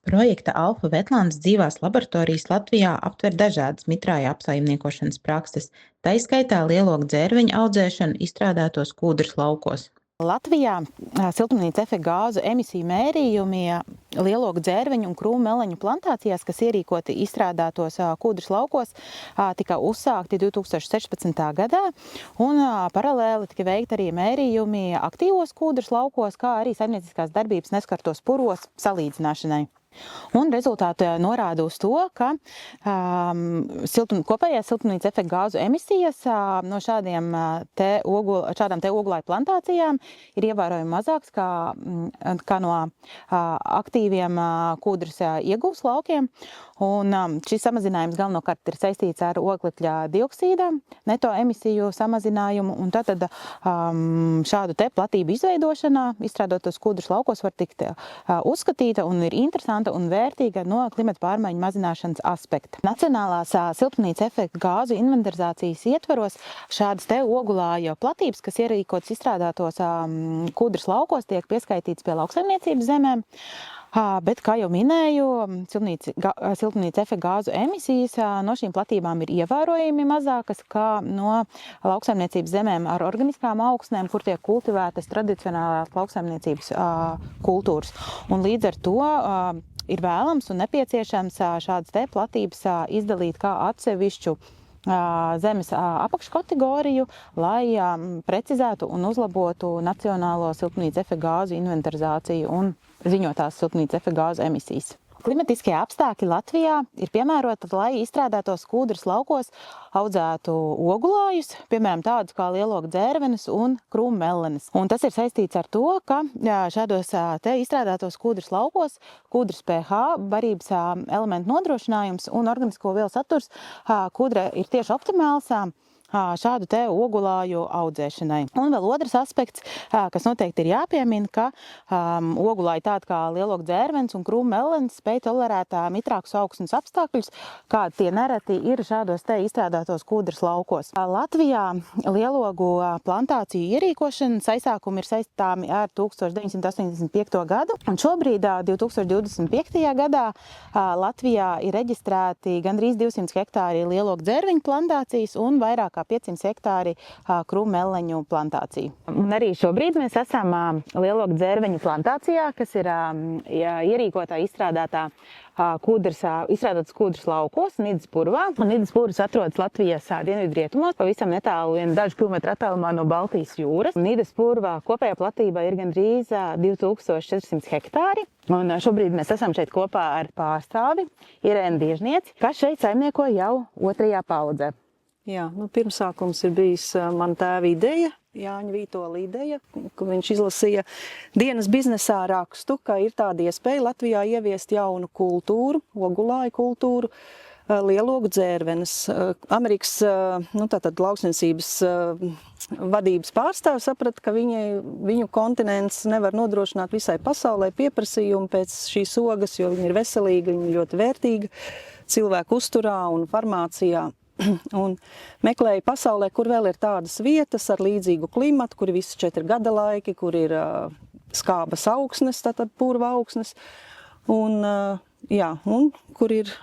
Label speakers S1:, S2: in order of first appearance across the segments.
S1: Projekta Alfa Vetlandes dzīvās laboratorijas Latvijā aptver dažādas mitrāja apsaimniekošanas prakses, tai skaitā lielogu dzērveņu audzēšanu izstrādātos kūdrus laukos.
S2: Latvijā siltumnīca efekta gāzu emisiju mērījumi lielogu dzērveņu un krūmu meleņu plantācijās, kas ierīkoti izstrādātos kūdrus laukos, tika uzsākti 2016. gadā, un paralēli tika veikti arī mērījumi aktīvos kūdrus laukos, kā arī saimnieciskās darbības neskartos puros salīdzināšanai. Un rezultāti norāda uz to, ka kopējās siltumnīca efekta gāzu emisijas no šādām te oglāju plantācijām ir ievērojami mazāks kā no aktīviem kūdrus iegūs laukiem. Un šis samazinājums galvenokārt ir saistīts ar oglekļa dioksīda neto emisiju samazinājumu. Un tātad šādu te platību izveidošanā, izstrādātos kūdrus laukos, var tikt uzskatīta un ir interesanta un vērtīga no klimata pārmaiņu mazināšanas aspekta. Nacionālās siltumnīca efekta gāzu inventarizācijas ietvaros šādas te ogulāju platības, kas ierīkotas izstrādātos kūdrus laukos, tiek pieskaitītas pie lauksaimniecības zemēm. Bet, kā jau minēju, siltumnīca efekta gāzu emisijas no šīm platībām ir ievērojami mazākas kā no lauksaimniecības zemēm ar organiskām augsnēm, kur tiek kultivētas tradicionālās lauksaimniecības kultūras. Un līdz ar to ir vēlams un nepieciešams šādas te platības izdalīt kā atsevišķu zemes apakškategoriju, lai precizētu un uzlabotu nacionālo siltumnīca efekta gāzu inventarizāciju un ziņotās siltumnīca efekta gāzu emisijas. Klimatiskie apstākļi Latvijā ir piemēroti, lai izstrādātos kūdrus laukos audzētu ogulājus, piemēram, tādus kā lielogu dzērvenes un krūmu melenes. Un tas ir saistīts ar to, ka šādos te izstrādātos kūdrus laukos kūdras pH, barības elementu nodrošinājums un organisko vielu saturs kūdra ir tieši optimāls šādu te ogulāju audzēšanai. Un vēl otrs aspekts, kas noteikti ir jāpiemina, ka ogulāji tādi kā lielogu dzērvenes un krūmu melenes spēj tolerēt mitrākus augsnes apstākļus, kādi tie nereti ir šādos te izstrādātos kūdrus laukos. Latvijā lielogu plantāciju ierīkošanas aizsākumi ir saistāmi ar 1985. gadu, un šobrīd 2025. gadā Latvijā ir reģistrēti gandrīz 200 hektāri lielogu dzērveņu plantācijas un vairāk 500 hektāri krūmu meleņu plantāciju. Un arī šobrīd mēs esam lielogu dzērveņu plantācijā, kas ir ierīkotā izstrādātā izstrādātas kūdrus laukos Nidas purvā. Nidas purvs atrodas Latvijas dienvidrietumos, pavisam netālu dažu kilometru attālumā no Baltijas jūras. Nidas purvā kopējā platība ir gandrīz 2400 hektāri. Un šobrīd mēs esam šeit kopā ar pārstāvi Irēnu Diežnieci, kas šeit saimnieko jau 2. paudzē.
S3: Jā, pirmsākums ir bijis mana tēva ideja, Jāņa Vītola ideja, ka viņš izlasīja dienas biznesā rakstu, ka ir tāda iespēja Latvijā ieviest jaunu kultūru, ogulāju kultūru, lielogu dzērvenes. Amerikas lauksniecības vadības pārstāvis saprata, ka viņu kontinents nevar nodrošināt visai pasaulē pieprasījumu pēc šīs ogas, jo viņa ir veselīga, viņa ir ļoti vērtīga cilvēku uzturā un farmācijā. Un meklēja pasaulē, kur vēl ir tādas vietas ar līdzīgu klimatu, kur ir visi 4 gada laiki, kur ir skābas augsnes, tātad purva augsnes, un kur ir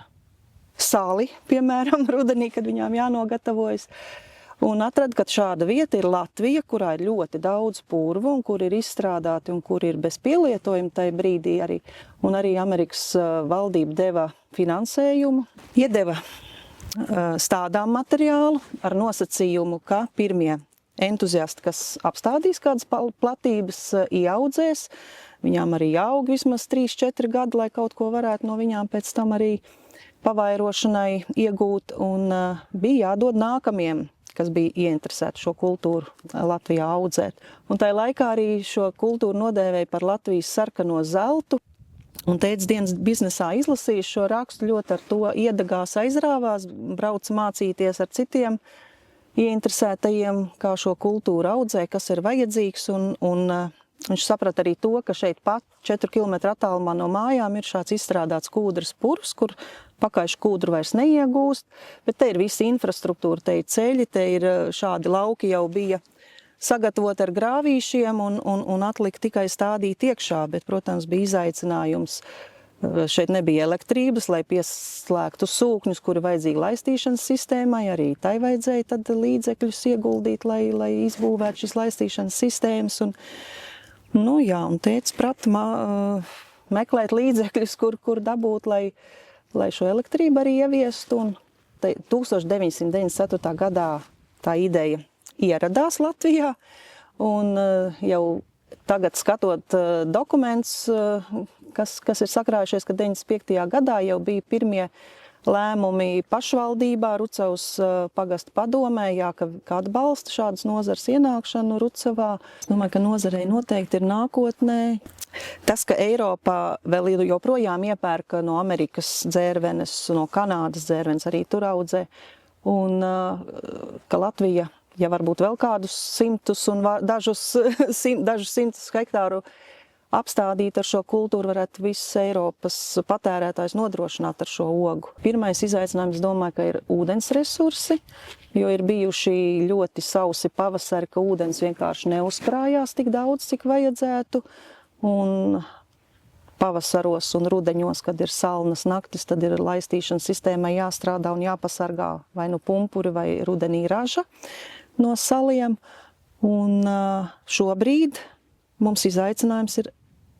S3: sāli, piemēram, rudenī, kad viņām jānogatavojas. Un atrada, ka šāda vieta ir Latvija, kurā ir ļoti daudz purvu un kur ir izstrādāti un kur ir bez pielietojuma tajā brīdī arī. Un arī Amerikas valdība deva finansējumu, iedeva stādām materiālu ar nosacījumu, ka pirmie entuziasti, kas apstādīs kādas platības, ieaudzēs, viņām arī jāaug vismaz 3-4 gadi, lai kaut ko varētu no viņām pēc tam arī pavairošanai iegūt, un bija jādod nākamiem, kas bija ieinteresēti šo kultūru Latvijā audzēt. Un tajā laikā arī šo kultūru nodēvēja par Latvijas sarkano zeltu. Un tētis dienas biznesā izlasīja šo rakstu, ļoti ar to iedegās, aizrāvās, brauca mācīties ar citiem ieinteresētajiem, kā šo kultūru audzē, kas ir vajadzīgs. Un viņš saprata arī to, ka šeit pat 4 kilometru attālumā no mājām ir šāds izstrādāts kūdras purvs, kur pakaišu kūdru vairs neiegūst, bet te ir visa infrastruktūra, te ir ceļi, te ir šādi lauki jau bija sagatavot ar grāvīšiem un atlikt tikai stādīt iekšā, bet, protams, bija izaicinājums Šeit nebija elektrības, lai pieslēgtu sūkņus, kuri vajadzīgi laistīšanas sistēmai. Arī tai vajadzēja tad līdzekļus ieguldīt, lai izbūvētu šīs laistīšanas sistēmas. Un tētis prata meklēt līdzekļus, kur dabūt, lai šo elektrību arī ieviestu. Un 1994. gadā tā ideja ieradās Latvijā. Un jau tagad skatot dokumentus, kas ir sakrājušies, ka 95. gadā jau bija pirmie lēmumi pašvaldībā, Rucavas pagasta padomē, ka atbalsta šādas nozares ienākšanu Rucavā. Es domāju, ka nozarei noteikti ir nākotnē. Tas, ka Eiropā vēl joprojām iepērka no Amerikas dzērvenes, no Kanādas dzērvenes arī tur audzē, un ka Latvija, ja varbūt vēl kādus simtus un dažus simtus hektāru apstādīt ar šo kultūru, varētu visas Eiropas patērētājs nodrošināt ar šo ogu. Pirmais izaicinājums, domāju, ka ir ūdens resursi, jo ir bijuši ļoti sausi pavasari, ka ūdens vienkārši neuzkrājās tik daudz, cik vajadzētu. Un pavasaros un rudeņos, kad ir salnas naktis, tad ir laistīšanas sistēmai jāstrādā un jāpasargā vai nu pumpuri vai rudenī raža no saliem. Un šobrīd mums izaicinājums ir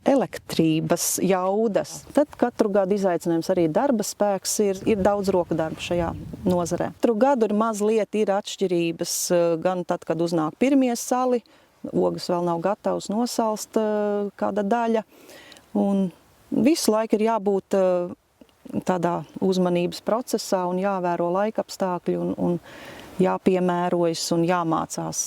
S3: elektrības jaudas. Tad katru gadu izaicinājums arī darba spēks ir daudz roku darba šajā nozarē. Katru gadu ir mazliet atšķirības, gan tad, kad uznāk pirmie sali, ogas vēl nav gatavs nosalst kāda daļa. Un visu laiku ir jābūt tādā uzmanības procesā un jāvēro laikapstākļi un jāpiemērojas un jāmācās.